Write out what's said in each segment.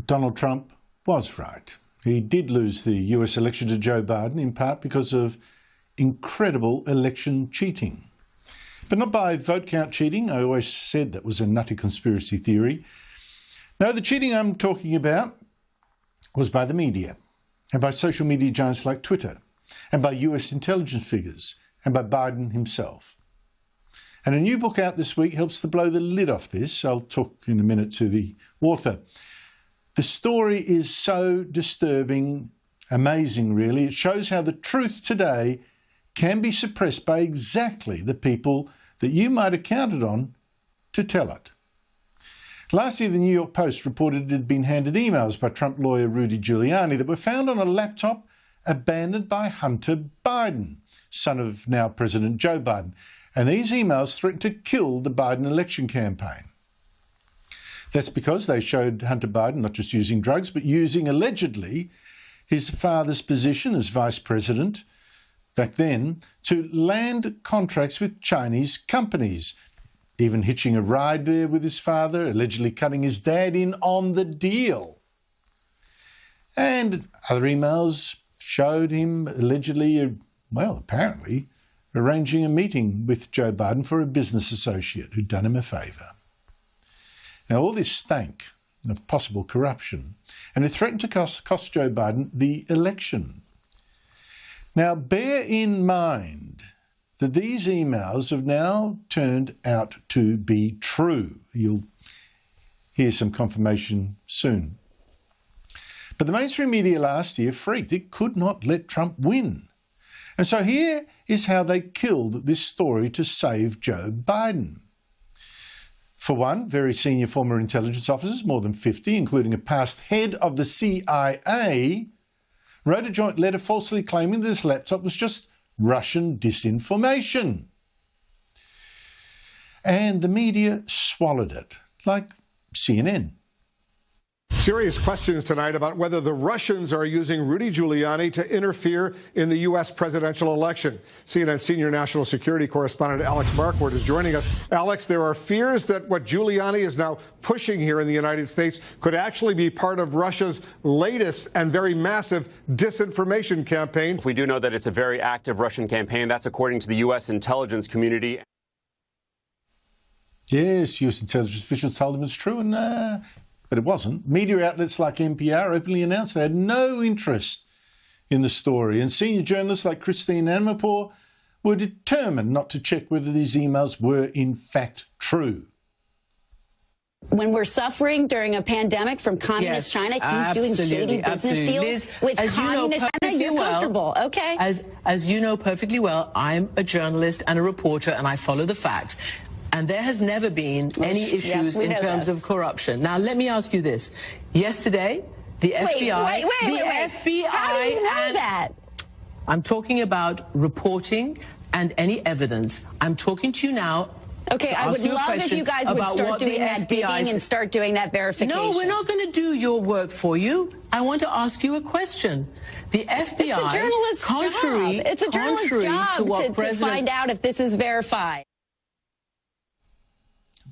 Donald Trump was right. He did lose the US election to Joe Biden in part because of incredible election cheating. But not by vote count cheating. I always said that was a nutty conspiracy theory. No, the cheating I'm talking about was by the media, and by social media giants like Twitter, and by US intelligence figures, and by Biden himself. And a new book out this week helps to blow the lid off this. I'll talk in a minute to the author. The story is so disturbing, amazing really. It shows how the truth today can be suppressed by exactly the people that you might have counted on to tell it. Last year, the New York Post reported it had been handed emails by Trump lawyer Rudy Giuliani that were found on a laptop abandoned by Hunter Biden, son of now President Joe Biden. And these emails threatened to kill the Biden election campaign. That's because they showed Hunter Biden not just using drugs, but using, allegedly, his father's position as vice president back then to land contracts with Chinese companies, even hitching a ride there with his father, allegedly cutting his dad in on the deal. And other emails showed him allegedly, well, apparently, arranging a meeting with Joe Biden for a business associate who'd done him a favour. Now, all this stank of possible corruption, and it threatened to cost Joe Biden the election. Now, bear in mind that these emails have now turned out to be true. You'll hear some confirmation soon. But the mainstream media last year freaked. It could not let Trump win. And so here is how they killed this story to save Joe Biden. For one, very senior former intelligence officers, more than 50, including a past head of the CIA, wrote a joint letter falsely claiming that this laptop was just Russian disinformation. And the media swallowed it, like CNN. Serious questions tonight about whether the Russians are using Rudy Giuliani to interfere in the U.S. presidential election. CNN senior national security correspondent Alex Marquardt is joining us. Alex, there are fears that what Giuliani is now pushing here in the United States could actually be part of Russia's latest and very massive disinformation campaign. We do know that it's a very active Russian campaign. That's according to the U.S. intelligence community. Yes, U.S. intelligence officials told him it's true, and but it wasn't. Media outlets like NPR openly announced they had no interest in the story, and senior journalists like Christine Amanpour were determined not to check whether these emails were in fact true. When we're suffering during a pandemic from communist China, he's doing shady business deals Liz, with communist China. You're comfortable, okay? As you know perfectly well, I'm a journalist and a reporter, and I follow the facts. And there has never been any issues in terms of corruption. Now, let me ask you this. Yesterday, the FBI... FBI... How do you know that? I'm talking about reporting and any evidence. I'm talking to you now. Okay, I would love if you guys would start doing that digging and start doing that verification. No, we're not going to do your work for you. I want to ask you a question. The FBI, it's a journalist's job. It's a journalist's job to find out if this is verified.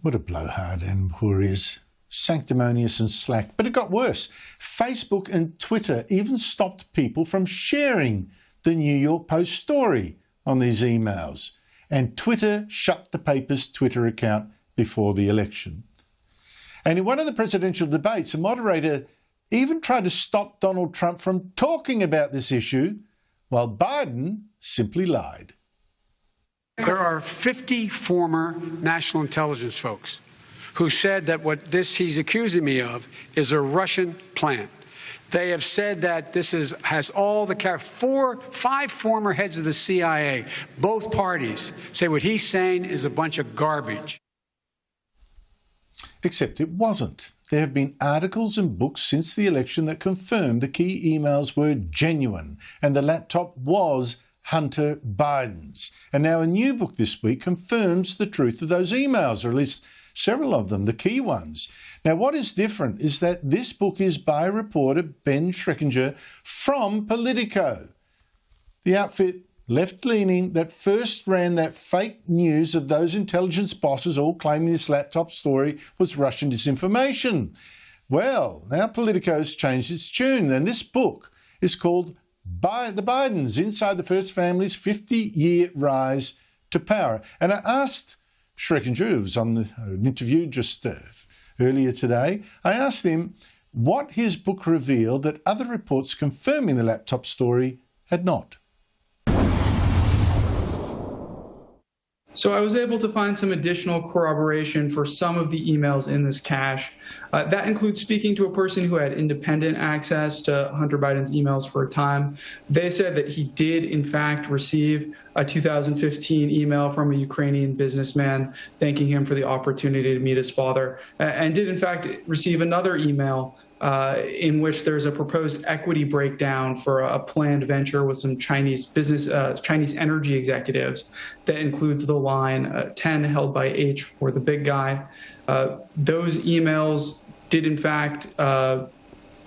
What a blowhard Amanpour is. Sanctimonious and slack. But it got worse. Facebook and Twitter even stopped people from sharing the New York Post story on these emails. And Twitter shut the paper's Twitter account before the election. And in one of the presidential debates, a moderator even tried to stop Donald Trump from talking about this issue, while Biden simply lied. There are 50 former national intelligence folks who said that what he's accusing me of is a Russian plant. They have said that this has all the five former heads of the CIA, both parties, say what he's saying is a bunch of garbage. Except it wasn't. There have been articles and books since the election that confirmed the key emails were genuine and the laptop was Hunter Biden's. And now a new book this week confirms the truth of those emails, or at least several of them, the key ones. Now, what is different is that this book is by reporter Ben Schreckinger from Politico, the outfit left-leaning that first ran that fake news of those intelligence bosses all claiming this laptop story was Russian disinformation. Well, now Politico's changed its tune, and this book is called The Bidens, Inside the First Family's 50-Year Rise to Power. And I asked Schreckinger, who was on an interview just earlier today, I asked him what his book revealed that other reports confirming the laptop story had not. So I was able to find some additional corroboration for some of the emails in this cache. That includes speaking to a person who had independent access to Hunter Biden's emails for a time. They said that he did, in fact, receive a 2015 email from a Ukrainian businessman thanking him for the opportunity to meet his father, and did, in fact, receive another email in which there's a proposed equity breakdown for a planned venture with some Chinese energy executives that includes the line 10 held by H for the big guy. Those emails did, in fact,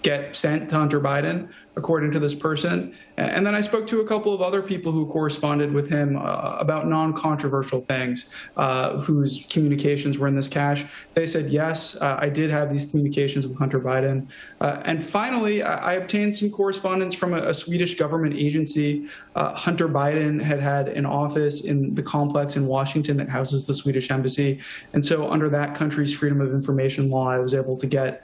get sent to Hunter Biden, according to this person. And then I spoke to a couple of other people who corresponded with him about non-controversial things, whose communications were in this cache. They said, yes, I did have these communications with Hunter Biden. And finally, I obtained some correspondence from a Swedish government agency. Hunter Biden had an office in the complex in Washington that houses the Swedish embassy. And so under that country's freedom of information law, I was able to get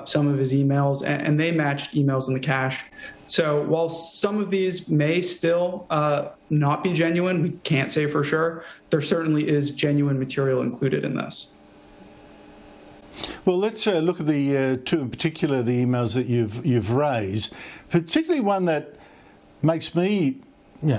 some of his emails, and they matched emails in the cache. So while some of these may still not be genuine, we can't say for sure, there certainly is genuine material included in this. Well, let's look at the two in particular, the emails that you've raised, particularly one that makes me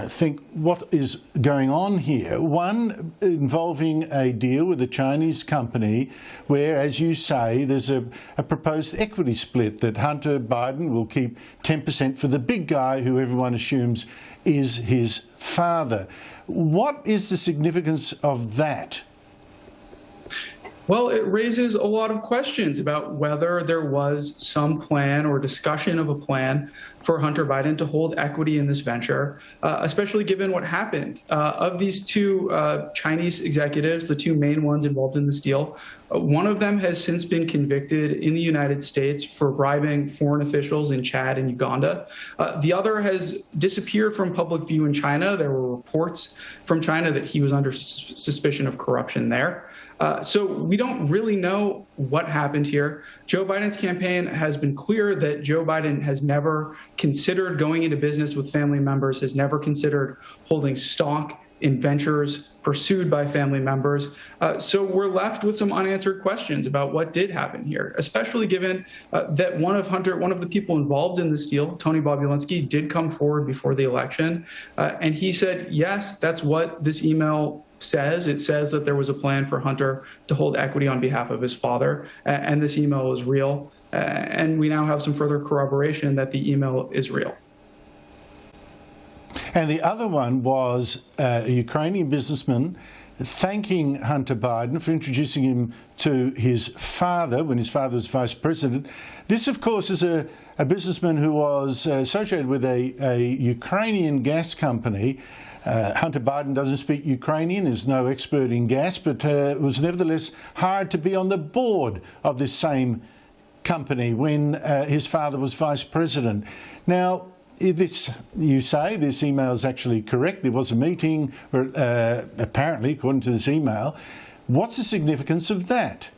think what is going on here. One involving a deal with a Chinese company where, as you say, there's a proposed equity split that Hunter Biden will keep 10% for the big guy who everyone assumes is his father. What is the significance of that? Well, it raises a lot of questions about whether there was some plan or discussion of a plan for Hunter Biden to hold equity in this venture, especially given what happened. Of these two Chinese executives, the two main ones involved in this deal, one of them has since been convicted in the United States for bribing foreign officials in Chad and Uganda. The other has disappeared from public view in China. There were reports from China that he was under suspicion of corruption there. So we don't really know what happened here. Joe Biden's campaign has been clear that Joe Biden has never considered going into business with family members, has never considered holding stock in ventures pursued by family members. So we're left with some unanswered questions about what did happen here, especially given that one of the people involved in this deal, Tony Bobulinski, did come forward before the election. And he said, yes, that's what this email says. It says that there was a plan for Hunter to hold equity on behalf of his father, and this email is real. And we now have some further corroboration that the email is real. And the other one was a Ukrainian businessman thanking Hunter Biden for introducing him to his father when his father was vice president. This, of course, is a businessman who was associated with a Ukrainian gas company. Hunter Biden doesn't speak Ukrainian, is no expert in gas, but it was nevertheless hard to be on the board of this same company when his father was vice president. Now, you say this email is actually correct. There was a meeting, apparently, according to this email. What's the significance of that?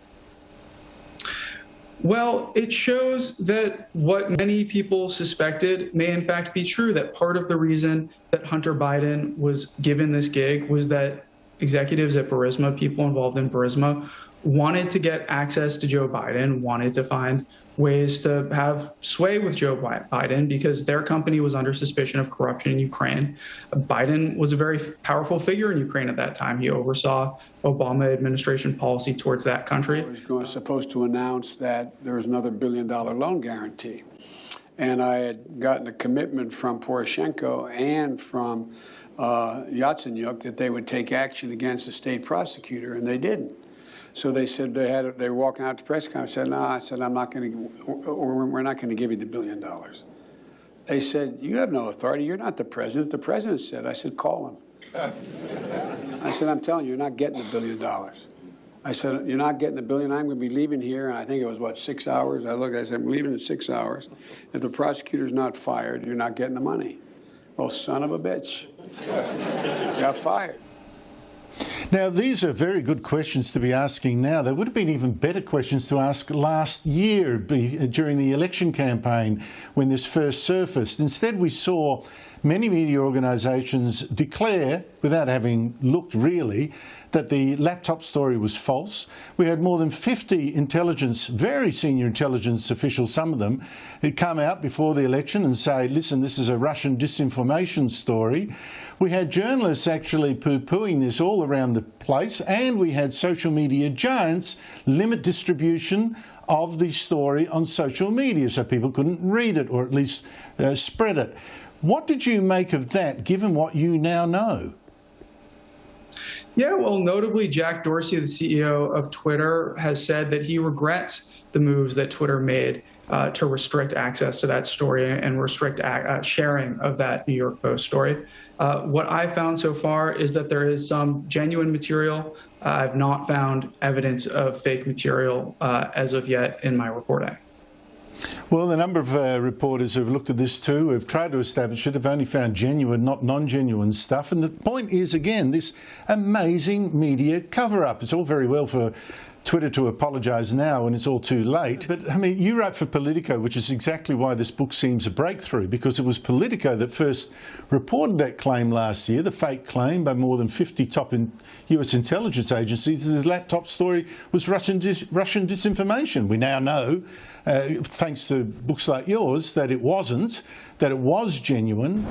Well, it shows that what many people suspected may in fact be true, that part of the reason that Hunter Biden was given this gig was that executives at Burisma, people involved in Burisma, wanted to get access to Joe Biden, wanted to find ways to have sway with Joe Biden because their company was under suspicion of corruption in Ukraine. Biden was a very powerful figure in Ukraine at that time. He oversaw Obama administration policy towards that country. I was supposed to announce that there was another $1 billion loan guarantee. And I had gotten a commitment from Poroshenko and from Yatsenyuk that they would take action against the state prosecutor, and they didn't. So they said they were walking out to press conference. I said, no, I said, I'm not going to, or we're not going to give you the $1 billion. They said, you have no authority. You're not the president. The president said. I said, call him. I said, I'm telling you, you're not getting the $1 billion. I said, you're not getting the billion. I'm going to be leaving here. And I think it was, what, 6 hours? I looked, I said, I'm leaving in 6 hours. If the prosecutor's not fired, you're not getting the money. Well, son of a bitch. Got fired. Now, these are very good questions to be asking now. They would have been even better questions to ask last year during the election campaign when this first surfaced. Instead, we saw many media organisations declare, without having looked really, that the laptop story was false. We had more than 50 intelligence, very senior intelligence officials, some of them, who'd come out before the election and say, listen, this is a Russian disinformation story. We had journalists actually poo-pooing this all around the place, and we had social media giants limit distribution of the story on social media so people couldn't read it or at least spread it. What did you make of that, given what you now know? Yeah, well, notably, Jack Dorsey, the CEO of Twitter, has said that he regrets the moves that Twitter made to restrict access to that story and restrict sharing of that New York Post story. What I found so far is that there is some genuine material. I've not found evidence of fake material as of yet in my reporting. Well, a number of reporters who've looked at this too, have tried to establish it, have only found genuine, not non-genuine stuff. And the point is, again, this amazing media cover-up. It's all very well for Twitter to apologise now when it's all too late. But, I mean, you wrote for Politico, which is exactly why this book seems a breakthrough, because it was Politico that first reported that claim last year, the fake claim by more than 50 top US intelligence agencies that the laptop story was Russian disinformation. We now know, thanks to books like yours, that it wasn't, that it was genuine.